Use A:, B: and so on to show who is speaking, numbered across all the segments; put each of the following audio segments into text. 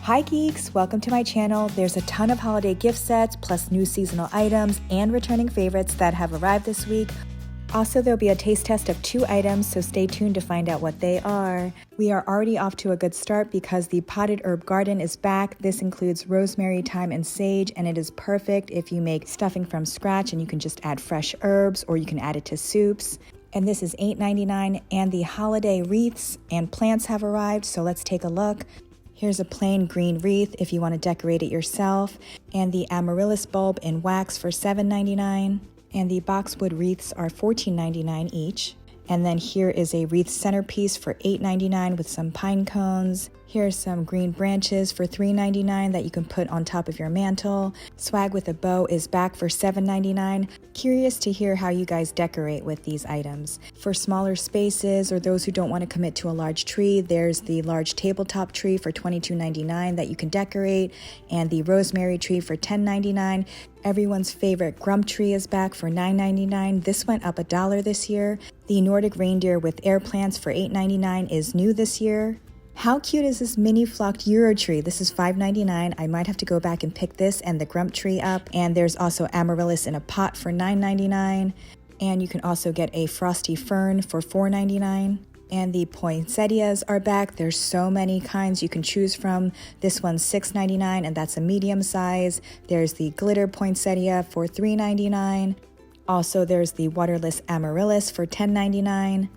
A: Hi geeks, welcome to my channel. There's a ton of holiday gift sets, plus new seasonal items and returning favorites that have arrived this week. Also, there'll be a taste test of 2 items, so stay tuned to find out what they are. We are already off to a good start because the potted herb garden is back. This includes rosemary, thyme, and sage, and it is perfect if you make stuffing from scratch and you can just add fresh herbs or you can add it to soups. And this is $8.99, and the holiday wreaths and plants have arrived, so let's take a look. Here's a plain green wreath if you want to decorate it yourself, and the amaryllis bulb in wax for $7.99. And the boxwood wreaths are $14.99 each. And then here is a wreath centerpiece for $8.99 with some pine cones. Here's some green branches for $3.99 that you can put on top of your mantle. Swag with a bow is back for $7.99. Curious to hear how you guys decorate with these items. For smaller spaces or those who don't want to commit to a large tree, there's the large tabletop tree for $22.99 that you can decorate, and the rosemary tree for $10.99. Everyone's favorite grump tree is back for $9.99. This went up $1 this year. The Nordic reindeer with air plants for $8.99 is new this year. How cute is this mini flocked Euro tree? This is $5.99. I might have to go back and pick this and the grump tree up. And there's also amaryllis in a pot for $9.99. And you can also get a frosty fern for $4.99. And the poinsettias are back. There's so many kinds you can choose from. This one's $6.99 and that's a medium size. There's the glitter poinsettia for $3.99. Also, there's the waterless amaryllis for $10.99.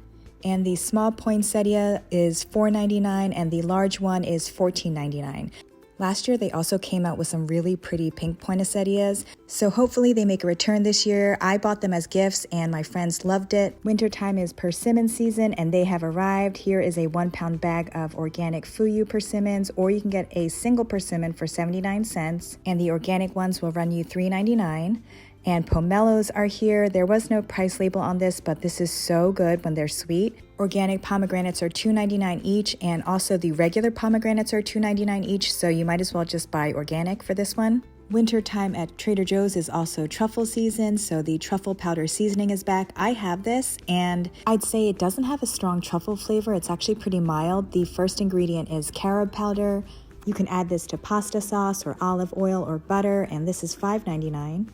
A: And the small poinsettia is $4.99 and the large one is $14.99. Last year, they also came out with some really pretty pink poinsettias, so hopefully they make a return this year. I bought them as gifts and my friends loved it. Wintertime is persimmon season and they have arrived. Here is a 1-pound bag of organic Fuyu persimmons, or you can get a single persimmon for 79 cents, and the organic ones will run you $3.99. And pomelos are here. There was no price label on this, but this is so good when they're sweet. Organic pomegranates are $2.99 each, and also the regular pomegranates are $2.99 each, so you might as well just buy organic for this one. Wintertime at Trader Joe's is also truffle season, so the truffle powder seasoning is back. I have this, and I'd say it doesn't have a strong truffle flavor. It's actually pretty mild. The first ingredient is carob powder. You can add this to pasta sauce or olive oil or butter, and this is $5.99.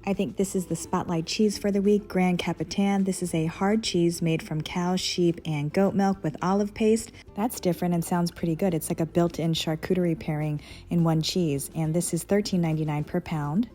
A: I think this is the spotlight cheese for the week, Grand Capitan. This is a hard cheese made from cow, sheep, and goat milk with olive paste. That's different and sounds pretty good. It's like a built-in charcuterie pairing in one cheese, and this is $13.99 per pound.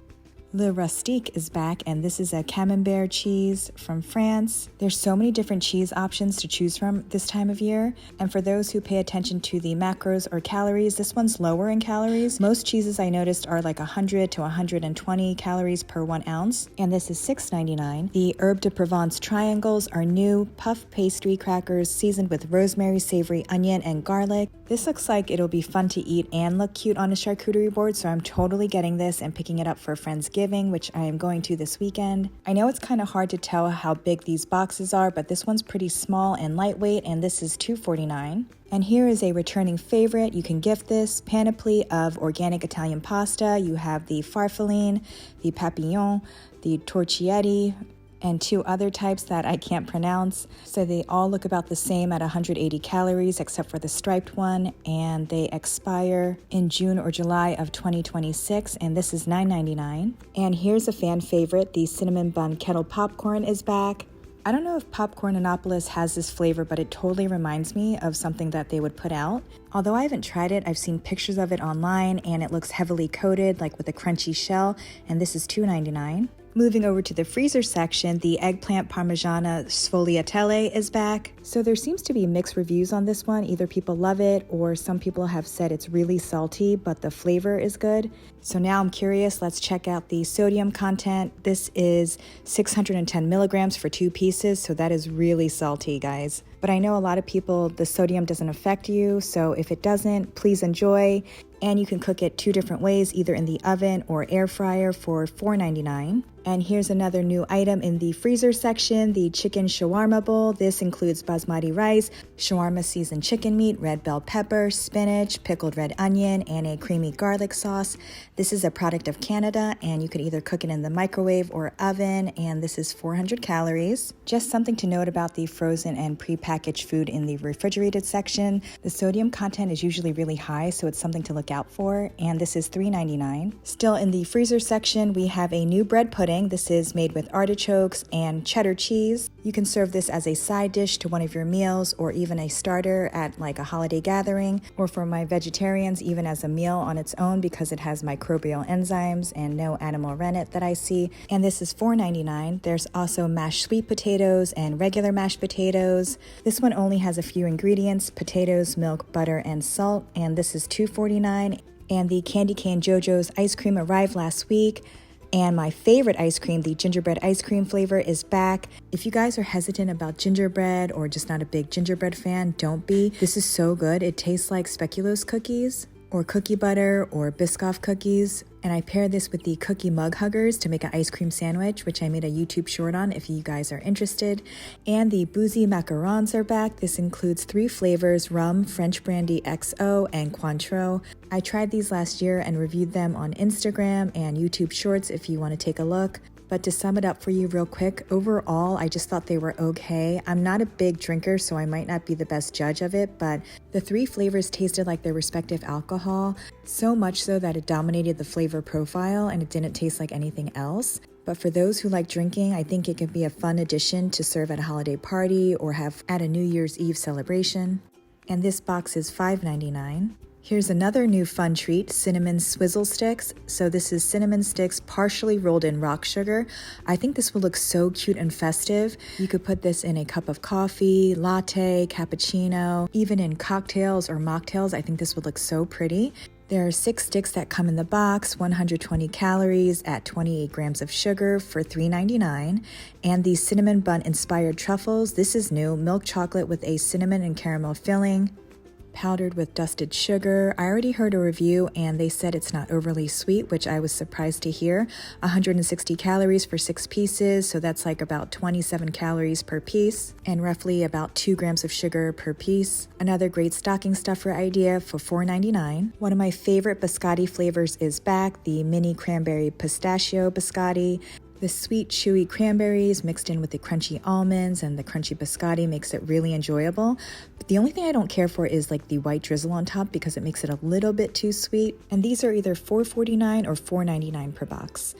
A: Le Rustique is back, and this is a camembert cheese from France. There's so many different cheese options to choose from this time of year. And for those who pay attention to the macros or calories, this one's lower in calories. Most cheeses I noticed are like 100 to 120 calories per 1 ounce, and this is $6.99. The Herbe de Provence triangles are new, puff pastry crackers seasoned with rosemary, savory, onion, and garlic. This looks like it'll be fun to eat and look cute on a charcuterie board, so I'm totally getting this and picking it up for Friendsgiving, which I am going to this weekend. I know it's kind of hard to tell how big these boxes are, but this one's pretty small and lightweight, and this is $2.49. And here is a returning favorite. You can gift this panoply of organic Italian pasta. You have the farfalle, the papillon, the torchietti, and 2 other types that I can't pronounce. So they all look about the same at 180 calories except for the striped one, and they expire in June or July of 2026, and this is $9.99. And here's a fan favorite, the cinnamon bun kettle popcorn is back. I don't know if Popcornopolis has this flavor, but it totally reminds me of something that they would put out. Although I haven't tried it, I've seen pictures of it online, and it looks heavily coated, like with a crunchy shell, and this is $2.99. Moving over to the freezer section, the eggplant parmigiana sfogliatelle is back. So there seems to be mixed reviews on this one. Either people love it or some people have said it's really salty, but the flavor is good. So now I'm curious, let's check out the sodium content. This is 610 milligrams for 2 pieces, so that is really salty, guys. But I know a lot of people, the sodium doesn't affect you, so if it doesn't, please enjoy. And you can cook it 2 different ways, either in the oven or air fryer for $4.99. And here's another new item in the freezer section, the chicken shawarma bowl. This includes basmati rice, shawarma seasoned chicken meat, red bell pepper, spinach, pickled red onion, and a creamy garlic sauce. This is a product of Canada, and you could either cook it in the microwave or oven, and this is 400 calories. Just something to note about the frozen and prepackaged packaged food in the refrigerated section. The sodium content is usually really high, so it's something to look out for, and this is $3.99. Still in the freezer section, we have a new bread pudding. This is made with artichokes and cheddar cheese. You can serve this as a side dish to one of your meals or even a starter at like a holiday gathering, or for my vegetarians, even as a meal on its own because it has microbial enzymes and no animal rennet that I see. And this is $4.99. There's also mashed sweet potatoes and regular mashed potatoes. This one only has a few ingredients: potatoes, milk, butter, and salt, and this is $2.49. And the Candy Cane JoJo's ice cream arrived last week. And my favorite ice cream, the gingerbread ice cream flavor, is back. If you guys are hesitant about gingerbread or just not a big gingerbread fan, don't be. This is so good. It tastes like speculoos cookies or cookie butter or Biscoff cookies. And I paired this with the cookie mug huggers to make an ice cream sandwich, which I made a YouTube short on if you guys are interested. And the boozy macarons are back. This includes 3 flavors: rum, French brandy XO, and Cointreau. I tried these last year and reviewed them on Instagram and YouTube shorts if you want to take a look. But to sum it up for you real quick, overall, I just thought they were okay. I'm not a big drinker, so I might not be the best judge of it, but the 3 flavors tasted like their respective alcohol, so much so that it dominated the flavor profile and it didn't taste like anything else. But for those who like drinking, I think it could be a fun addition to serve at a holiday party or have at a New Year's Eve celebration. And this box is $5.99. Here's another new fun treat, cinnamon swizzle sticks. So this is cinnamon sticks partially rolled in rock sugar. I think this will look so cute and festive. You could put this in a cup of coffee, latte, cappuccino, even in cocktails or mocktails. I think this would look so pretty. There are 6 sticks that come in the box, 120 calories at 28 grams of sugar for $3.99. And the cinnamon bun inspired truffles. This is new, milk chocolate with a cinnamon and caramel filling, powdered with dusted sugar. I already heard a review and they said it's not overly sweet, which I was surprised to hear. 160 calories for 6 pieces, so that's like about 27 calories per piece and roughly about 2 grams of sugar per piece. Another great stocking stuffer idea for $4.99. One of my favorite biscotti flavors is back, the mini cranberry pistachio biscotti. The sweet, chewy cranberries mixed in with the crunchy almonds and the crunchy biscotti makes it really enjoyable. But the only thing I don't care for is like the white drizzle on top because it makes it a little bit too sweet. And these are either $4.49 or $4.99 per box.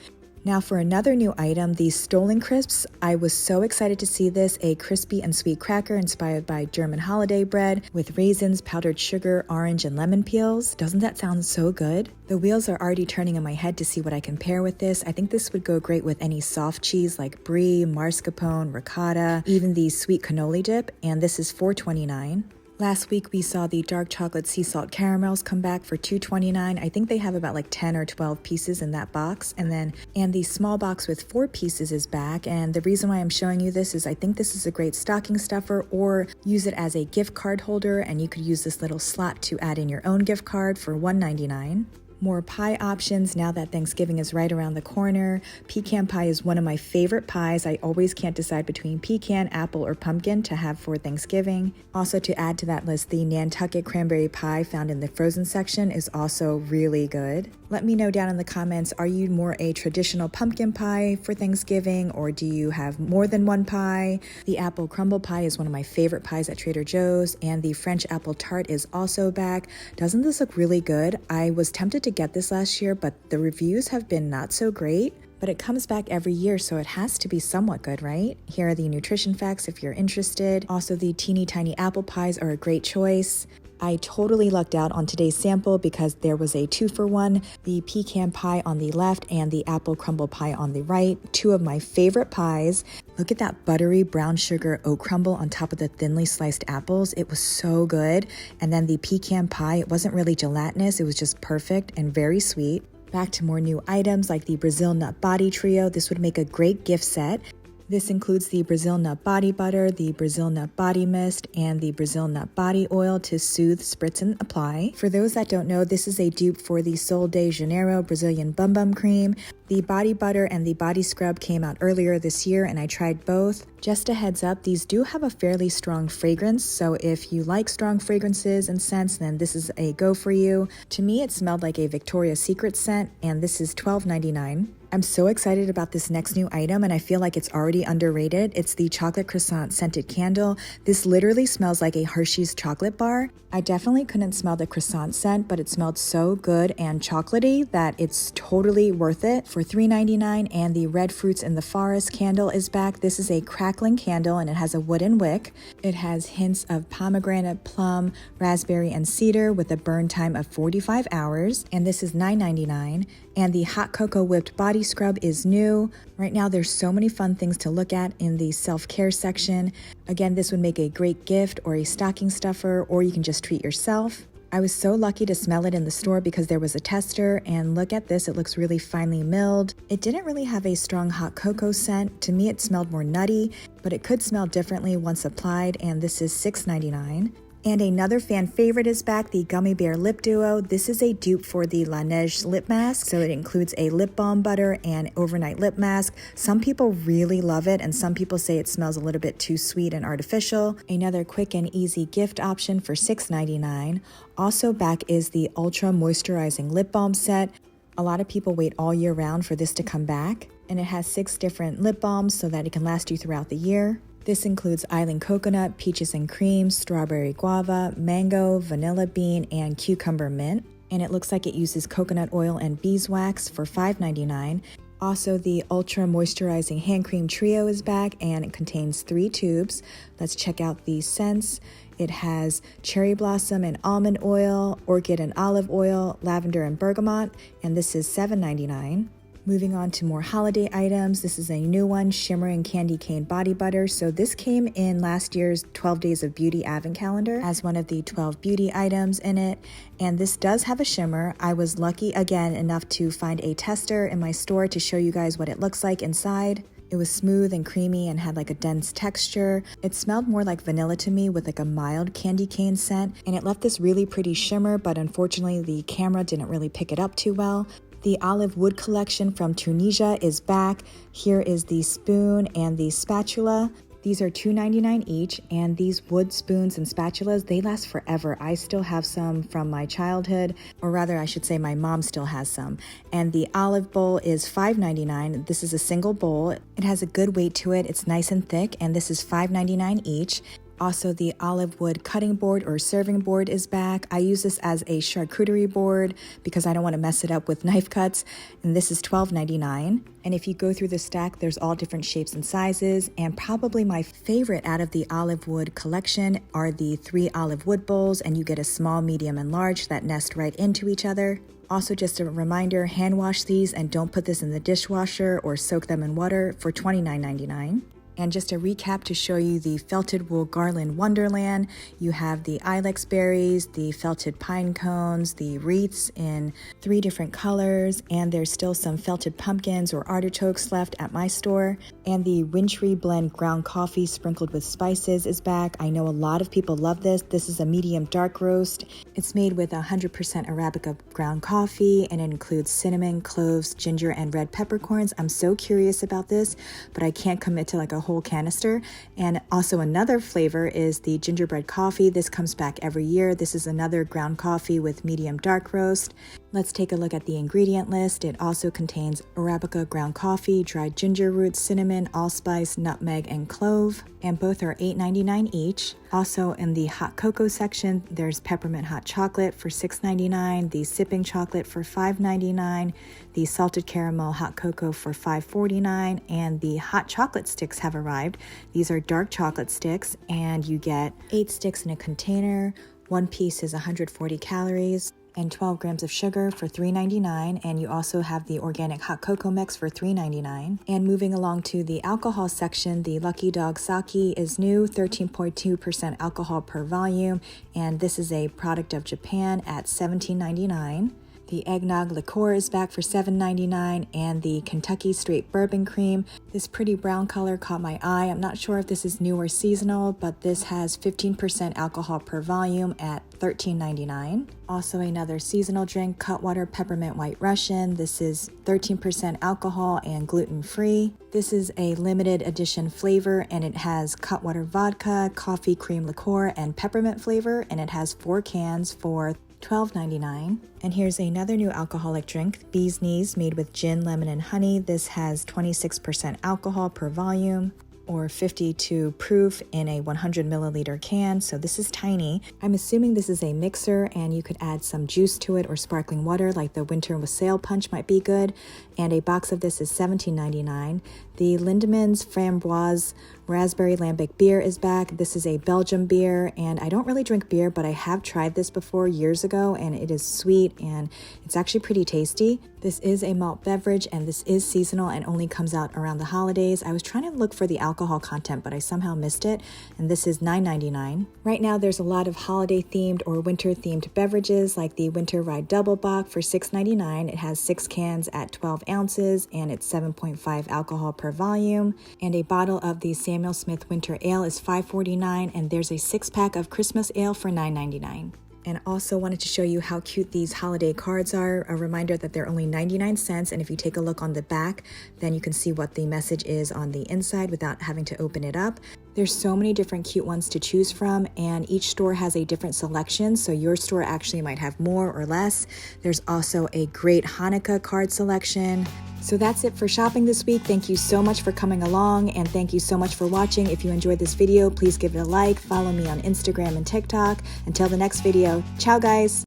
A: Now for another new item, these Stolen Crisps. I was so excited to see this, a crispy and sweet cracker inspired by German holiday bread with raisins, powdered sugar, orange, and lemon peels. Doesn't that sound so good? The wheels are already turning in my head to see what I can pair with this. I think this would go great with any soft cheese like brie, mascarpone, ricotta, even the sweet cannoli dip, and this is $4.29. Last week we saw the dark chocolate sea salt caramels come back for $2.29. I think they have about like 10 or 12 pieces in that box. And the small box with 4 pieces is back. And the reason why I'm showing you this is I think this is a great stocking stuffer, or use it as a gift card holder, and you could use this little slot to add in your own gift card for $1.99. More pie options now that Thanksgiving is right around the corner. Pecan pie is one of my favorite pies. I always can't decide between pecan, apple, or pumpkin to have for Thanksgiving. Also, to add to that list, the Nantucket cranberry pie found in the frozen section is also really good. Let me know down in the comments, are you more a traditional pumpkin pie for Thanksgiving, or do you have more than one pie? The apple crumble pie is one of my favorite pies at Trader Joe's, and the French apple tart is also back. Doesn't this look really good? I was tempted to get this last year, but the reviews have been not so great. But it comes back every year, so it has to be somewhat good, right? Here are the nutrition facts if you're interested. Also, the teeny tiny apple pies are a great choice. I totally lucked out on today's sample because there was a 2-for-1, the pecan pie on the left and the apple crumble pie on the right. 2 of my favorite pies. Look at that buttery brown sugar oat crumble on top of the thinly sliced apples. It was so good. And then the pecan pie, it wasn't really gelatinous. It was just perfect and very sweet. Back to more new items like the Brazil nut body trio. This would make a great gift set. This includes the Brazil nut body butter, the Brazil nut body mist, and the Brazil nut body oil to soothe, spritz, and apply. For those that don't know, this is a dupe for the Sol de Janeiro Brazilian Bum Bum Cream. The body butter and the body scrub came out earlier this year and I tried both. Just a heads up, these do have a fairly strong fragrance, so if you like strong fragrances and scents, then this is a go for you. To me, it smelled like a Victoria's Secret scent, and this is $12.99. I'm so excited about this next new item, and I feel like it's already underrated. It's the chocolate croissant scented candle. This literally smells like a Hershey's chocolate bar. I definitely couldn't smell the croissant scent, but it smelled so good and chocolatey that it's totally worth it for $3.99. And the red fruits in the forest candle is back. This is a crackling candle and it has a wooden wick. It has hints of pomegranate, plum, raspberry, and cedar with a burn time of 45 hours. And this is $9.99. And the hot cocoa whipped body scrub is new. Right now there's so many fun things to look at in the self-care section. Again, this would make a great gift or a stocking stuffer, or you can just treat yourself. I was so lucky to smell it in the store because there was a tester, and look at this, it looks really finely milled. It didn't really have a strong hot cocoa scent. To me, it smelled more nutty, but it could smell differently once applied, and this is $6.99. And another fan favorite is back, the Gummy Bear Lip Duo. This is a dupe for the Laneige lip mask, so it includes a lip balm butter and overnight lip mask. Some people really love it, and some people say it smells a little bit too sweet and artificial. Another quick and easy gift option for $6.99. Also back is the Ultra Moisturizing Lip Balm set. A lot of people wait all year round for this to come back, and it has 6 different lip balms so that it can last you throughout the year. This includes Island Coconut, Peaches and Cream, Strawberry Guava, Mango, Vanilla Bean, and Cucumber Mint. And it looks like it uses coconut oil and beeswax for $5.99. Also, the Ultra Moisturizing Hand Cream Trio is back, and it contains 3 tubes. Let's check out these scents. It has cherry blossom and almond oil, orchid and olive oil, lavender and bergamot, and this is $7.99. Moving on to more holiday items, this is a new one, Shimmering Candy Cane Body Butter. So this came in last year's 12 Days of Beauty Advent Calendar as one of the 12 beauty items in it. And this does have a shimmer. I was lucky again enough to find a tester in my store to show you guys what it looks like inside. It was smooth and creamy and had like a dense texture. It smelled more like vanilla to me with like a mild candy cane scent. And it left this really pretty shimmer, but unfortunately the camera didn't really pick it up too well. The olive wood collection from Tunisia is back. Here is the spoon and the spatula. These are $2.99 each, and these wood spoons and spatulas, they last forever. I still have some from my childhood, or rather I should say my mom still has some. And the olive bowl is $5.99. This is a single bowl. It has a good weight to it. It's nice and thick, and this is $5.99 each. Also, the olive wood cutting board or serving board is back. I use this as a charcuterie board because I don't want to mess it up with knife cuts. And this is $12.99. And if you go through the stack, there's all different shapes and sizes. And probably my favorite out of the olive wood collection are the 3 olive wood bowls. And you get a small, medium, and large that nest right into each other. Also, just a reminder, hand wash these and don't put this in the dishwasher or soak them in water for $29.99. And just a recap to show you the felted wool garland wonderland. You have the ilex berries, the felted pine cones, the wreaths in 3 different colors, and there's still some felted pumpkins or artichokes left at my store. And the wintry blend ground coffee sprinkled with spices is back. I know a lot of people love this. This is a medium dark roast. It's made with 100% Arabica ground coffee, and it includes cinnamon, cloves, ginger, and red peppercorns. I'm so curious about this, but I can't commit to like a whole canister. And also another flavor is the gingerbread coffee. This comes back every year. This is another ground coffee with medium dark roast. Let's take a look at the ingredient list. It also contains Arabica ground coffee, dried ginger roots, cinnamon, allspice, nutmeg, and clove, and both are $8.99 each. Also in the hot cocoa section, there's peppermint hot chocolate for $6.99, the sipping chocolate for $5.99, the salted caramel hot cocoa for $5.49, and the hot chocolate sticks have arrived. These are dark chocolate sticks, and you get 8 sticks in a container. One piece is 140 calories. And 12 grams of sugar for $3.99, and you also have the organic hot cocoa mix for $3.99. And moving along to the alcohol section, the Lucky Dog Sake is new, 13.2% alcohol per volume, and this is a product of Japan at $17.99. The eggnog liqueur is back for $7.99, and the Kentucky Straight Bourbon Cream. This pretty brown color caught my eye. I'm not sure if this is new or seasonal, but this has 15% alcohol per volume at $13.99. Also another seasonal drink, Cutwater Peppermint White Russian. This is 13% alcohol and gluten-free. This is a limited edition flavor, and it has Cutwater vodka, coffee cream liqueur, and peppermint flavor, and it has 4 cans for $12.99. And here's another new alcoholic drink, Bee's Knees, made with gin, lemon, and honey. This has 26% alcohol per volume, or 52 proof in a 100 milliliter can, so this is tiny. I'm assuming this is a mixer and you could add some juice to it or sparkling water like the winter wassail punch might be good. And a box of this is $17.99. The Lindemans Framboise Raspberry Lambic beer is back. This is a Belgium beer, and I don't really drink beer, but I have tried this before years ago, and it is sweet and it's actually pretty tasty. This is a malt beverage, and this is seasonal and only comes out around the holidays. I was trying to look for the alcohol content, but I somehow missed it, and this is $9.99. Right now, there's a lot of holiday-themed or winter-themed beverages, like the Winter Ride Double Bock for $6.99. It has 6 cans at 12 ounces, and it's 7.5 alcohol per volume. And a bottle of the Samuel Smith Winter Ale is $5.49, and there's a 6-pack of Christmas Ale for $9.99. And also wanted to show you how cute these holiday cards are. A reminder that they're only 99 cents, and if you take a look on the back, then you can see what the message is on the inside without having to open it up. There's so many different cute ones to choose from, and each store has a different selection, so your store actually might have more or less. There's also a great Hanukkah card selection. So that's it for shopping this week. Thank you so much for coming along, and thank you so much for watching. If you enjoyed this video, please give it a like, follow me on Instagram and TikTok. Until the next video, ciao guys!